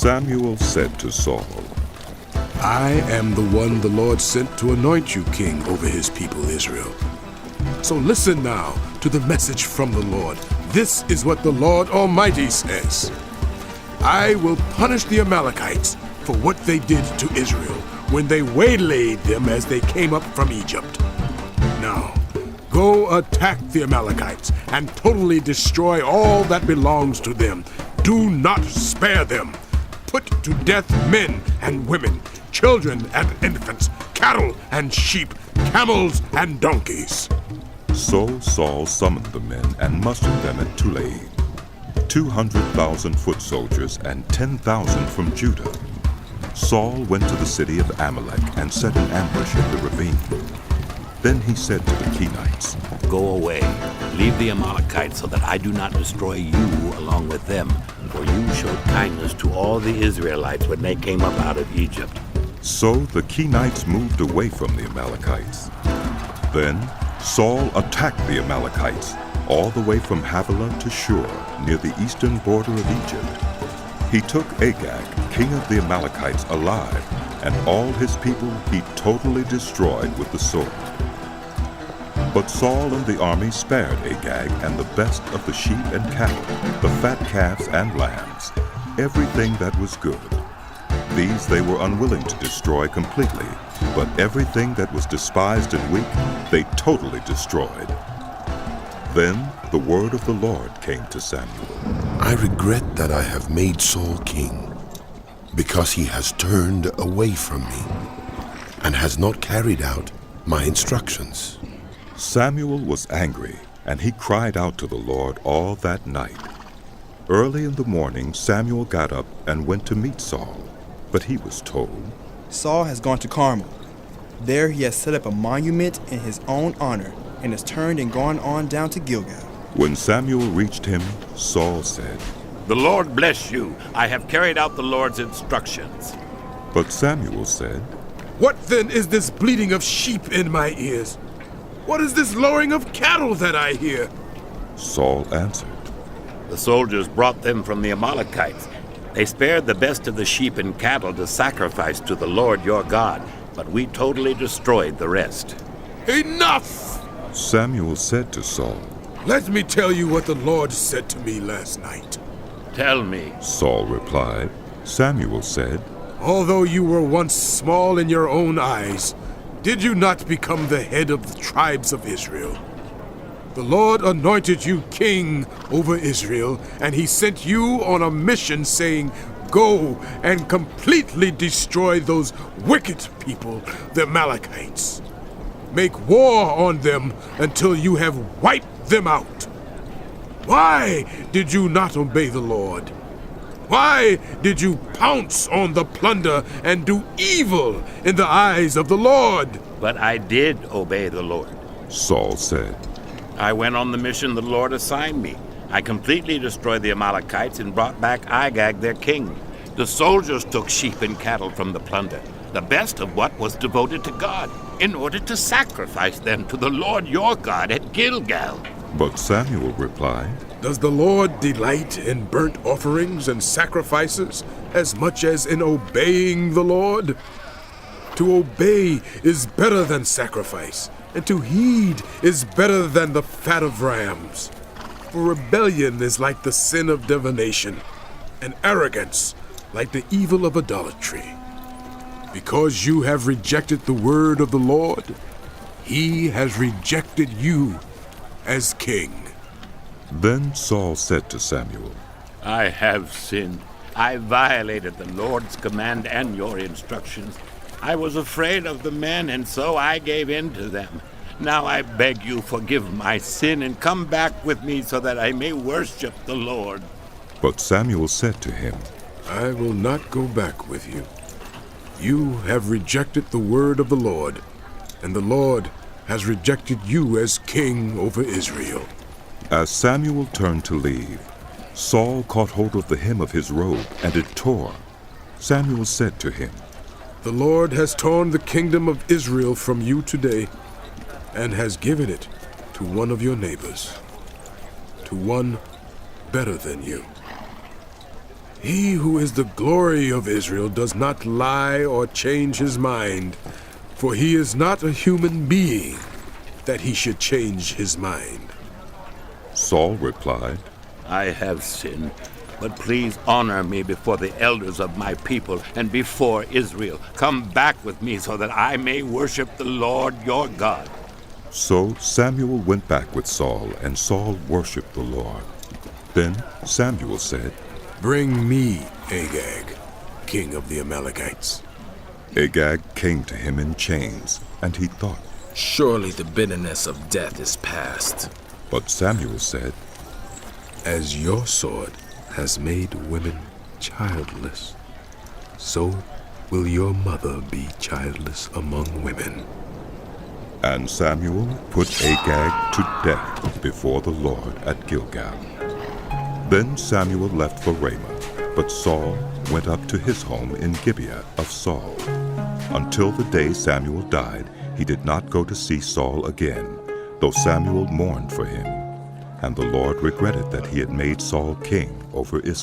Samuel said to Saul, I am the one the Lord sent to anoint you king over his people Israel. So listen now to the message from the Lord. This is what the Lord Almighty says. I will punish the Amalekites for what they did to Israel when they waylaid them as they came up from Egypt. Now, go attack the Amalekites and totally destroy all that belongs to them. Do not spare them. Put to death men and women, children and infants, cattle and sheep, camels and donkeys. So Saul summoned the men and mustered them at Tulaim, 200,000 foot soldiers and 10,000 from Judah. Saul went to the city of Amalek and set an ambush in the ravine. Then he said to the Kenites, Go away, leave the Amalekites so that I do not destroy you along with them, for you showed kindness to all the Israelites when they came up out of Egypt. So the Kenites moved away from the Amalekites. Then Saul attacked the Amalekites all the way from Havilah to Shur, near the eastern border of Egypt. He took Agag, king of the Amalekites, alive, and all his people he totally destroyed with the sword. But Saul and the army spared Agag and the best of the sheep and cattle, the fat calves and lambs, everything that was good. These they were unwilling to destroy completely, but everything that was despised and weak they totally destroyed. Then the word of the Lord came to Samuel. I regret that I have made Saul king, because he has turned away from me and has not carried out my instructions. Samuel was angry, and he cried out to the Lord all that night. Early in the morning Samuel got up and went to meet Saul, but he was told, Saul has gone to Carmel. There he has set up a monument in his own honor and has turned and gone on down to Gilgal. When Samuel reached him, Saul said, The Lord bless you. I have carried out the Lord's instructions. But Samuel said, What then is this bleating of sheep in my ears? What is this lowing of cattle that I hear? Saul answered, The soldiers brought them from the Amalekites. They spared the best of the sheep and cattle to sacrifice to the Lord your God, but we totally destroyed the rest. Enough! Samuel said to Saul, Let me tell you what the Lord said to me last night. Tell me. Saul replied. Samuel said, Although you were once small in your own eyes, did you not become the head of the tribes of Israel? The Lord anointed you king over Israel, and he sent you on a mission saying, Go and completely destroy those wicked people, the Amalekites. Make war on them until you have wiped them out. Why did you not obey the Lord? Why did you pounce on the plunder and do evil in the eyes of the Lord? But I did obey the Lord. Saul said, I went on the mission the Lord assigned me. I completely destroyed the Amalekites and brought back Agag, their king. The soldiers took sheep and cattle from the plunder, the best of what was devoted to God, in order to sacrifice them to the Lord your God at Gilgal. But Samuel replied, Does the Lord delight in burnt offerings and sacrifices as much as in obeying the Lord? To obey is better than sacrifice, and to heed is better than the fat of rams. For rebellion is like the sin of divination, and arrogance like the evil of idolatry. Because you have rejected the word of the Lord, he has rejected you as king. Then Saul said to Samuel, I have sinned. I violated the Lord's command and your instructions. I was afraid of the men, and so I gave in to them. Now I beg you, forgive my sin and come back with me so that I may worship the Lord. But Samuel said to him, I will not go back with you. You have rejected the word of the Lord, and the Lord has rejected you as king over Israel. As Samuel turned to leave, Saul caught hold of the hem of his robe, and it tore. Samuel said to him, The Lord has torn the kingdom of Israel from you today, and has given it to one of your neighbors, to one better than you. He who is the glory of Israel does not lie or change his mind, for he is not a human being that he should change his mind. Saul replied, I have sinned, but please honor me before the elders of my people and before Israel. Come back with me so that I may worship the Lord your God. So Samuel went back with Saul, and Saul worshipped the Lord. Then Samuel said, Bring me Agag, king of the Amalekites. Agag came to him in chains, and he thought, Surely the bitterness of death is past. But Samuel said, As your sword has made women childless, so will your mother be childless among women. And Samuel put Agag to death before the Lord at Gilgal. Then Samuel left for Ramah, but Saul went up to his home in Gibeah of Saul. Until the day Samuel died, he did not go to see Saul again, though Samuel mourned for him. And the Lord regretted that he had made Saul king over Israel.